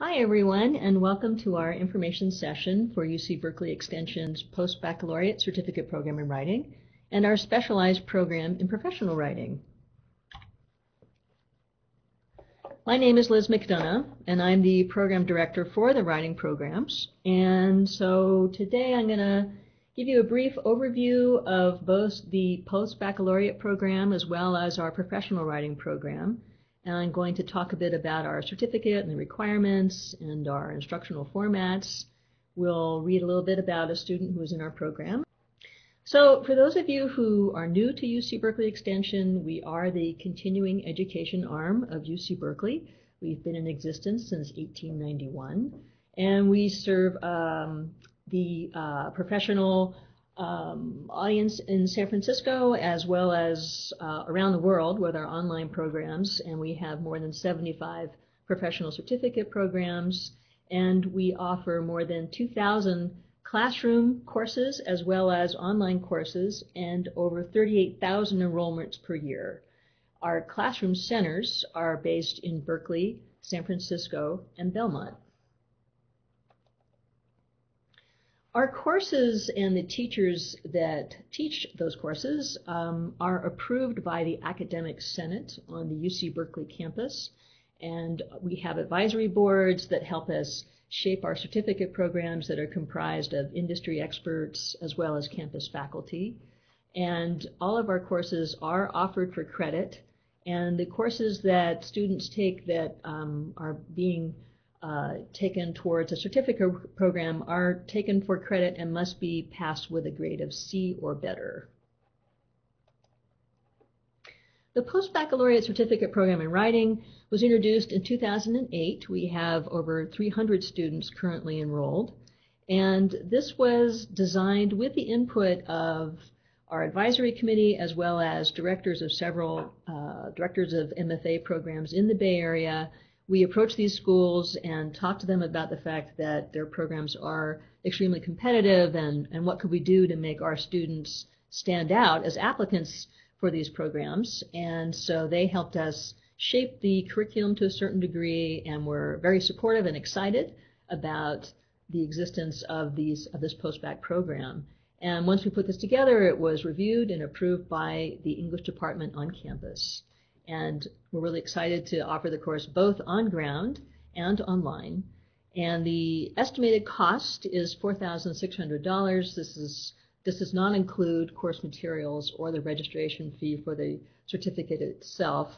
Hi everyone, and welcome to our information session for UC Berkeley Extension's Post-Baccalaureate Certificate Program in Writing and our specialized program in professional writing. My name is Liz McDonough, and I'm the program director for the writing programs. And so today I'm going to give you a brief overview of both the post-baccalaureate program as well as our professional writing program. And I'm going to talk a bit about our certificate and the requirements and our instructional formats. We'll read a little bit about a student who is in our program. So for those of you who are new to UC Berkeley Extension, we are the continuing education arm of UC Berkeley. We've been in existence since 1891, and we serve the professional audience in San Francisco as well as around the world with our online programs, and we have more than 75 professional certificate programs, and we offer more than 2,000 classroom courses as well as online courses and over 38,000 enrollments per year. Our classroom centers are based in Berkeley, San Francisco, and Belmont. Our courses and the teachers that teach those courses are approved by the Academic Senate on the UC Berkeley campus, and we have advisory boards that help us shape our certificate programs that are comprised of industry experts as well as campus faculty. And all of our courses are offered for credit, and the courses that students take that are being taken towards a certificate program are taken for credit and must be passed with a grade of C or better. The Post-Baccalaureate Certificate Program in Writing was introduced in 2008. We have over 300 students currently enrolled, and this was designed with the input of our advisory committee as well as directors of several directors of M.F.A. programs in the Bay Area. We approach these schools and talk to them about the fact that their programs are extremely competitive and what could we do to make our students stand out as applicants for these programs. And so they helped us shape the curriculum to a certain degree, and we're very supportive and excited about the existence of this post-bac program. And once we put this together, it was reviewed and approved by the English department on campus. And we're really excited to offer the course both on ground and online. And the estimated cost is $4,600. This does not include course materials or the registration fee for the certificate itself.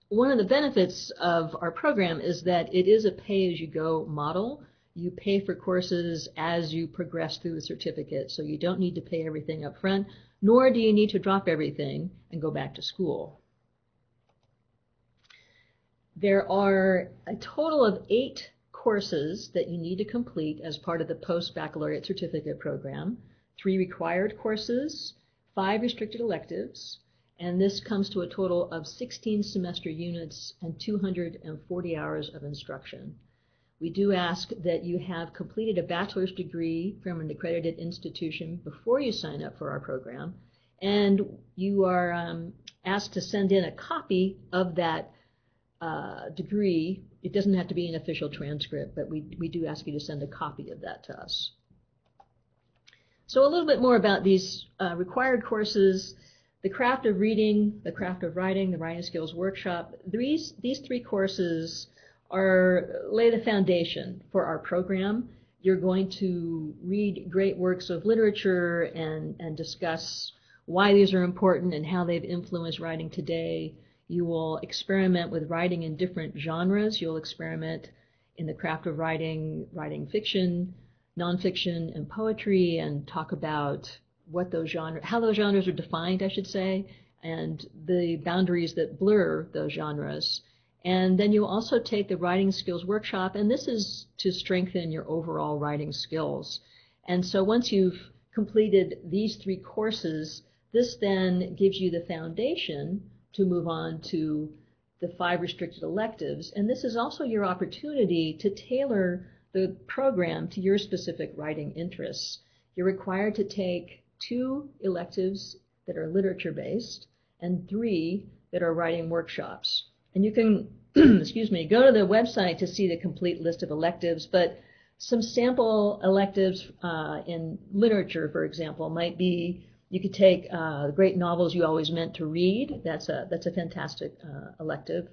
One of the benefits of our program is that it is a pay-as-you-go model. You pay for courses as you progress through the certificate, so you don't need to pay everything up front, nor do you need to drop everything and go back to school. There are a total of 8 courses that you need to complete as part of the post-baccalaureate certificate program, 3 required courses, 5 restricted electives, and this comes to a total of 16 semester units and 240 hours of instruction. We do ask that you have completed a bachelor's degree from an accredited institution before you sign up for our program, and you are asked to send in a copy of that degree. It doesn't have to be an official transcript, but we do ask you to send a copy of that to us. So a little bit more about these required courses: the craft of reading, the craft of writing, the writing skills workshop. These 3 courses lay the foundation for our program. You're going to read great works of literature and discuss why these are important and how they've influenced writing today. You will experiment with writing in different genres. You'll experiment in the craft of writing, writing fiction, nonfiction, and poetry, and talk about how those genres are defined, I should say, and the boundaries that blur those genres. And then you'll also take the writing skills workshop, and this is to strengthen your overall writing skills. And so once you've completed these 3 courses, this then gives you the foundation to move on to the 5 restricted electives. And this is also your opportunity to tailor the program to your specific writing interests. You're required to take 2 electives that are literature-based and 3 that are writing workshops. And you can excuse me, go to the website to see the complete list of electives, but some sample electives in literature, for example, might be you could take great novels you always meant to read. That's a fantastic elective.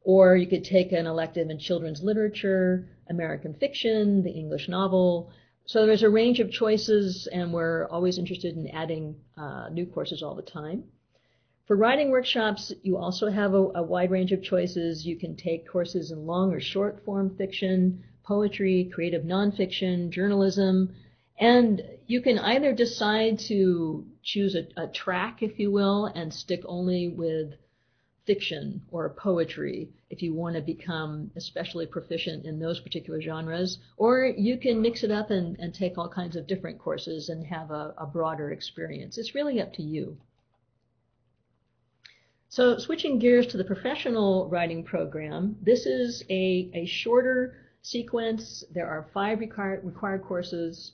Or you could take an elective in children's literature, American fiction, the English novel. So there's a range of choices, and we're always interested in adding new courses all the time. For writing workshops, you also have a wide range of choices. You can take courses in long or short form fiction, poetry, creative nonfiction, journalism, and you can either decide to choose a track, if you will, and stick only with fiction or poetry if you want to become especially proficient in those particular genres, or you can mix it up and take all kinds of different courses and have a broader experience. It's really up to you. So switching gears to the professional writing program, this is a shorter sequence. There are 5 required courses.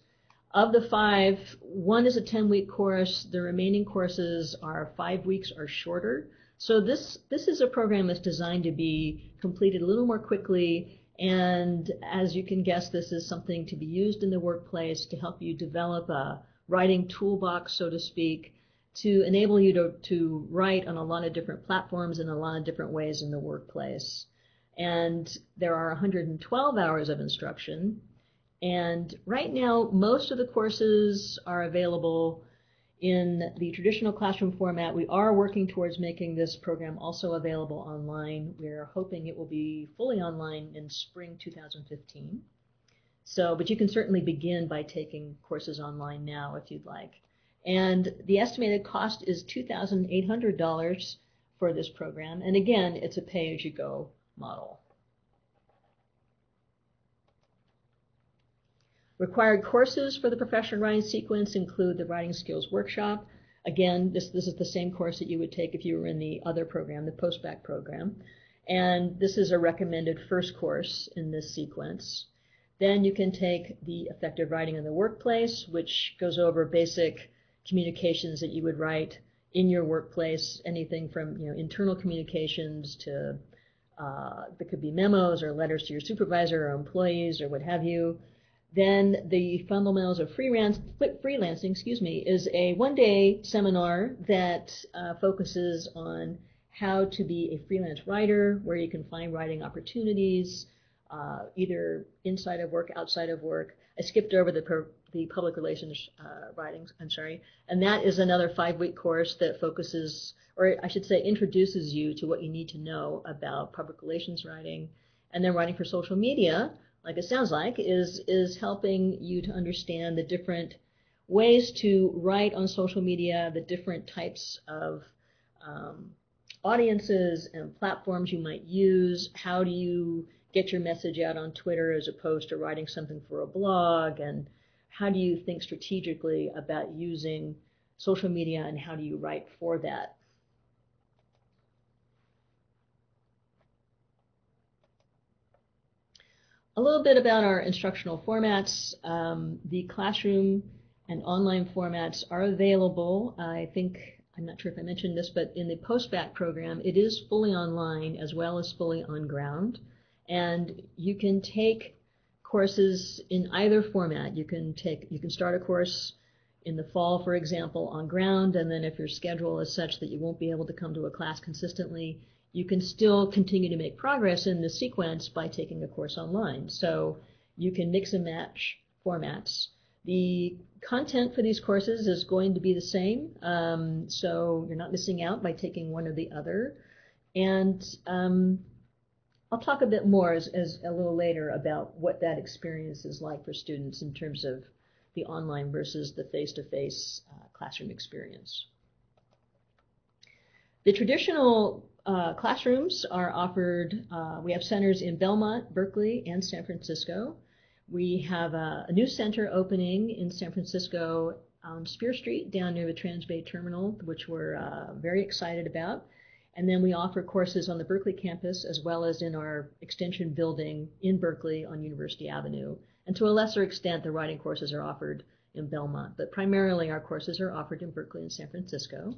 Of the 5, 1 is a 10-week course. The remaining courses are 5 weeks or shorter. So this is a program that's designed to be completed a little more quickly, and as you can guess, this is something to be used in the workplace to help you develop a writing toolbox, so to speak, to enable you to write on a lot of different platforms in a lot of different ways in the workplace. And there are 112 hours of instruction, and right now most of the courses are available in the traditional classroom format. We are working towards making this program also available online. We're hoping it will be fully online in spring 2015. But you can certainly begin by taking courses online now if you'd like. And the estimated cost is $2,800 for this program. And again, it's a pay-as-you-go model. Required courses for the professional writing sequence include the Writing Skills Workshop. Again, this is the same course that you would take if you were in the other program, the post-bac program. And this is a recommended first course in this sequence. Then you can take the Effective Writing in the Workplace, which goes over basic communications that you would write in your workplace, anything from internal communications to there could be memos or letters to your supervisor or employees or what have you. Then the Fundamentals of Freelancing, is a one-day seminar that focuses on how to be a freelance writer, where you can find writing opportunities, either inside of work, outside of work. I skipped over the public relations writings, and that is another 5-week course that focuses, or I should say introduces you to what you need to know about public relations writing. And then writing for social media, like it sounds like, is helping you to understand the different ways to write on social media, the different types of audiences and platforms you might use. How do you get your message out on Twitter as opposed to writing something for a blog? And how do you think strategically about using social media, and how do you write for that? A little bit about our instructional formats. The classroom and online formats are available. I'm not sure if I mentioned this, but in the post-bac program, it is fully online as well as fully on ground. And you can take courses in either format. You can start a course in the fall, for example, on ground, and then if your schedule is such that you won't be able to come to a class consistently, you can still continue to make progress in the sequence by taking a course online. So you can mix and match formats. The content for these courses is going to be the same, so you're not missing out by taking one or the other. And I'll talk a bit more as a little later about what that experience is like for students in terms of the online versus the face-to-face classroom experience. The traditional classrooms are offered, we have centers in Belmont, Berkeley, and San Francisco. We have a new center opening in San Francisco on Spear Street down near the Transbay Terminal, which we're very excited about. And then we offer courses on the Berkeley campus as well as in our extension building in Berkeley on University Avenue. And to a lesser extent, the writing courses are offered in Belmont, but primarily our courses are offered in Berkeley and San Francisco.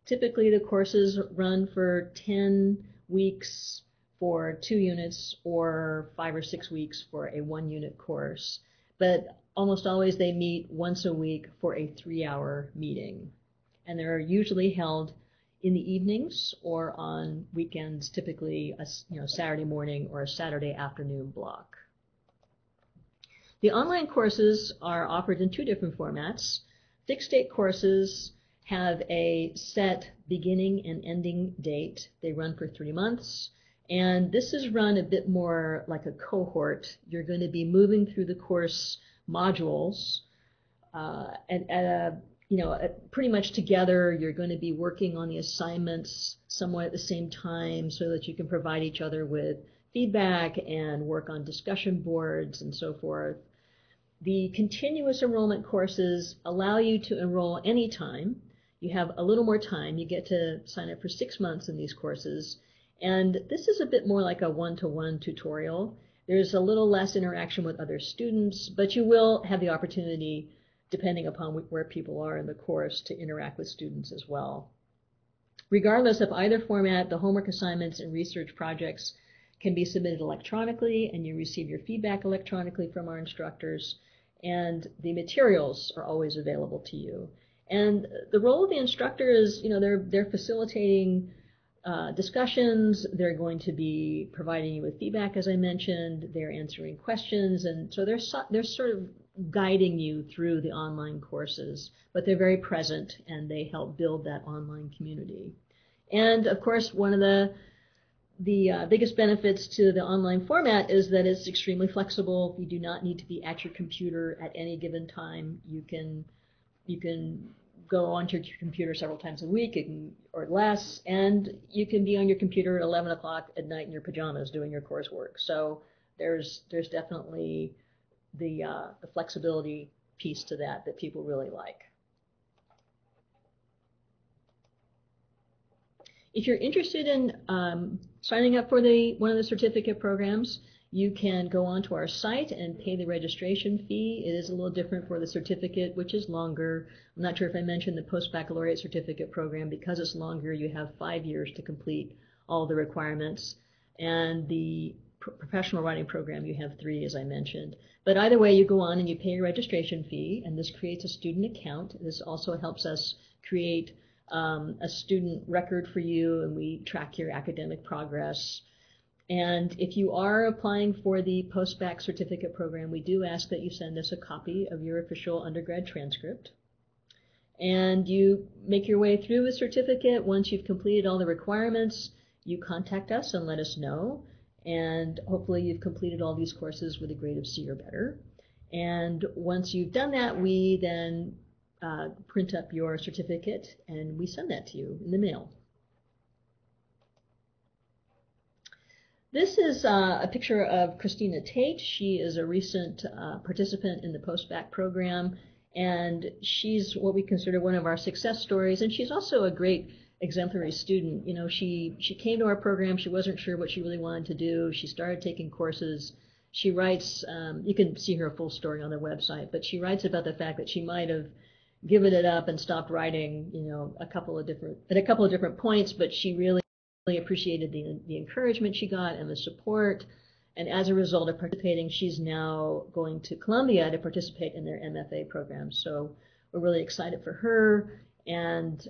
Typically, the courses run for 10 weeks, for 2 units or 5 or 6 weeks for a 1-unit course. But almost always they meet once a week for a 3-hour meeting. And they're usually held in the evenings or on weekends, typically a Saturday morning or a Saturday afternoon block. The online courses are offered in 2 different formats. Fixed date courses have a set beginning and ending date. They run for 3 months. And this is run a bit more like a cohort. You're going to be moving through the course modules pretty much together. You're going to be working on the assignments somewhat at the same time so that you can provide each other with feedback and work on discussion boards and so forth. The continuous enrollment courses allow you to enroll anytime. You have a little more time. You get to sign up for 6 months in these courses. And this is a bit more like a one-to-one tutorial. There's a little less interaction with other students, but you will have the opportunity, depending upon where people are in the course, to interact with students as well. Regardless of either format, the homework assignments and research projects can be submitted electronically, and you receive your feedback electronically from our instructors, and the materials are always available to you. And the role of the instructor is, they're facilitating discussions. They're going to be providing you with feedback, as I mentioned. They're answering questions, and so they're sort of guiding you through the online courses, but they're very present and they help build that online community. And of course, one of the biggest benefits to the online format is that it's extremely flexible. You do not need to be at your computer at any given time. You can go onto your computer several times a week or less, and you can be on your computer at 11 o'clock at night in your pajamas doing your coursework. So there's definitely the flexibility piece to that people really like. If you're interested in signing up for one of the certificate programs, you can go onto our site and pay the registration fee. It is a little different for the certificate, which is longer. I'm not sure if I mentioned the post-baccalaureate certificate program. Because it's longer, you have 5 years to complete all the requirements. And the professional writing program, you have 3, as I mentioned. But either way, you go on and you pay your registration fee, and this creates a student account. This also helps us create a student record for you, and we track your academic progress. And if you are applying for the post-bac certificate program, we do ask that you send us a copy of your official undergrad transcript. And you make your way through the certificate. Once you've completed all the requirements, you contact us and let us know. And hopefully you've completed all these courses with a grade of C or better. And once you've done that, we then print up your certificate and we send that to you in the mail. This is a picture of Christina Tate. She is a recent participant in the post-bac program, and she's what we consider one of our success stories, and she's also a great exemplary student. She came to our program. She wasn't sure what she really wanted to do. She started taking courses. She writes, you can see her full story on their website, but she writes about the fact that she might have given it up and stopped writing, at a couple of different points, but she really appreciated the encouragement she got and the support, and as a result of participating, she's now going to Columbia to participate in their M.F.A. program. So we're really excited for her, and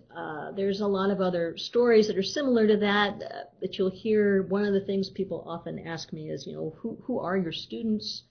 there's a lot of other stories that are similar to that you'll hear. One of the things people often ask me is, who are your students?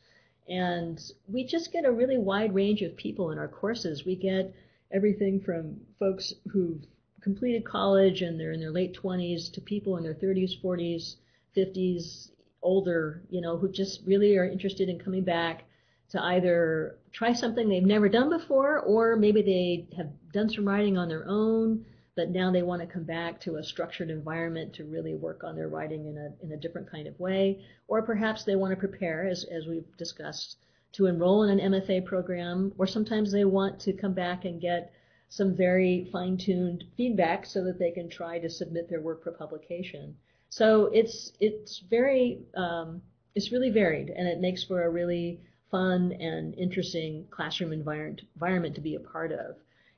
And we just get a really wide range of people in our courses. We get everything from folks who've completed college and they're in their late 20s to people in their 30s, 40s, 50s, older, who just really are interested in coming back to either try something they've never done before, or maybe they have done some writing on their own, but now they want to come back to a structured environment to really work on their writing in a different kind of way. Or perhaps they want to prepare, as we've discussed, to enroll in an M.F.A. program, or sometimes they want to come back and get some very fine-tuned feedback so that they can try to submit their work for publication. So it's really varied, and it makes for a really fun and interesting classroom environment to be a part of.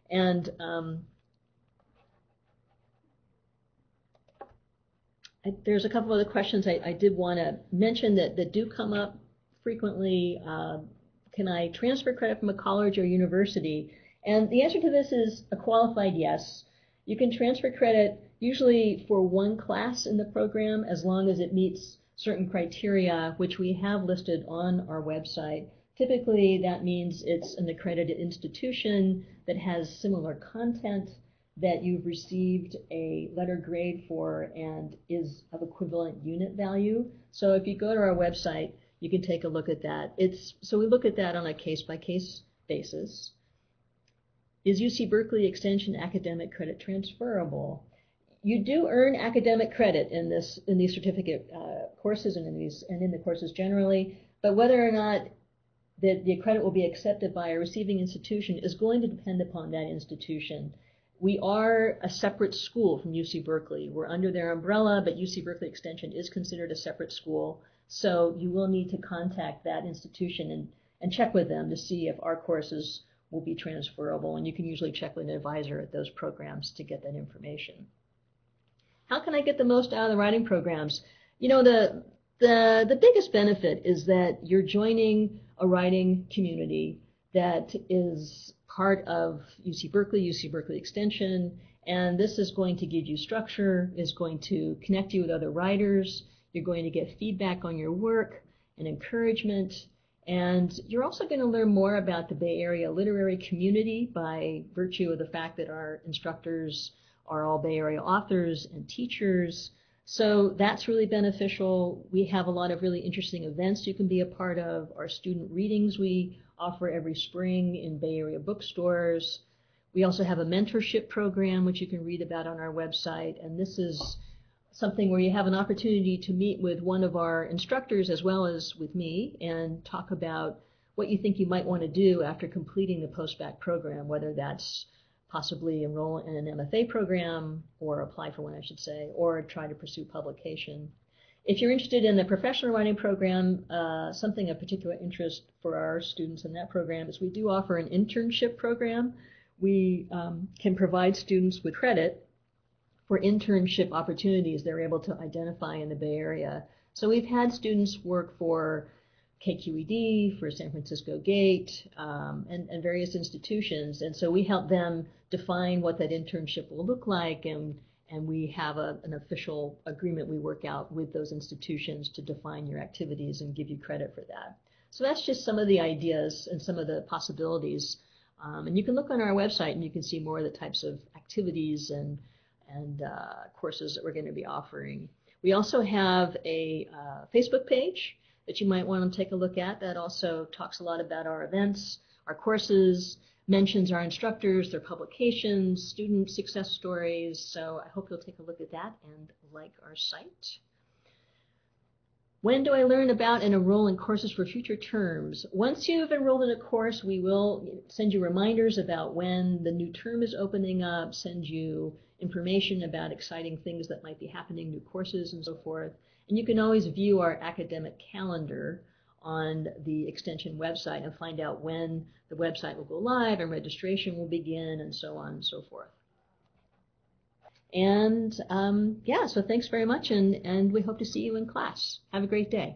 And There's a couple other questions I did want to mention that do come up frequently. Can I transfer credit from a college or university? And the answer to this is a qualified yes. You can transfer credit usually for one class in the program as long as it meets certain criteria, which we have listed on our website. Typically, that means it's an accredited institution that has similar content, that you've received a letter grade for, and is of equivalent unit value. So if you go to our website, you can take a look at that. So we look at that on a case-by-case basis. Is UC Berkeley Extension academic credit transferable? You do earn academic credit in these certificate courses and in the courses generally, but whether or not the credit will be accepted by a receiving institution is going to depend upon that institution. We are a separate school from UC Berkeley. We're under their umbrella, but UC Berkeley Extension is considered a separate school. So you will need to contact that institution and check with them to see if our courses will be transferable. And you can usually check with an advisor at those programs to get that information. How can I get the most out of the writing programs? You know, the biggest benefit is that you're joining a writing community that is part of UC Berkeley Extension, and this is going to give you structure, is going to connect you with other writers, you're going to get feedback on your work and encouragement, and you're also going to learn more about the Bay Area literary community by virtue of the fact that our instructors are all Bay Area authors and teachers. So that's really beneficial. We have a lot of really interesting events you can be a part of. Our student readings we offer every spring in Bay Area bookstores. We also have a mentorship program, which you can read about on our website. And this is something where you have an opportunity to meet with one of our instructors as well as with me and talk about what you think you might want to do after completing the post-bac program, whether that's possibly enroll in an M.F.A. program, or apply for one, I should say, or try to pursue publication. If you're interested in the professional writing program, something of particular interest for our students in that program is we do offer an internship program. We can provide students with credit for internship opportunities they're able to identify in the Bay Area. So we've had students work for KQED, for San Francisco Gate, and various institutions. And so we help them define what that internship will look like, and we have an official agreement we work out with those institutions to define your activities and give you credit for that. So that's just some of the ideas and some of the possibilities. And you can look on our website and you can see more of the types of activities and courses that we're going to be offering. We also have a Facebook page that you might want to take a look at. That also talks a lot about our events, our courses, mentions our instructors, their publications, student success stories. So I hope you'll take a look at that and like our site. When do I learn about and enroll in courses for future terms? Once you've enrolled in a course, we will send you reminders about when the new term is opening up, send you information about exciting things that might be happening, new courses and so forth. And you can always view our academic calendar on the Extension website and find out when the website will go live and registration will begin and so on and so forth. And yeah, so thanks very much, and we hope to see you in class. Have a great day.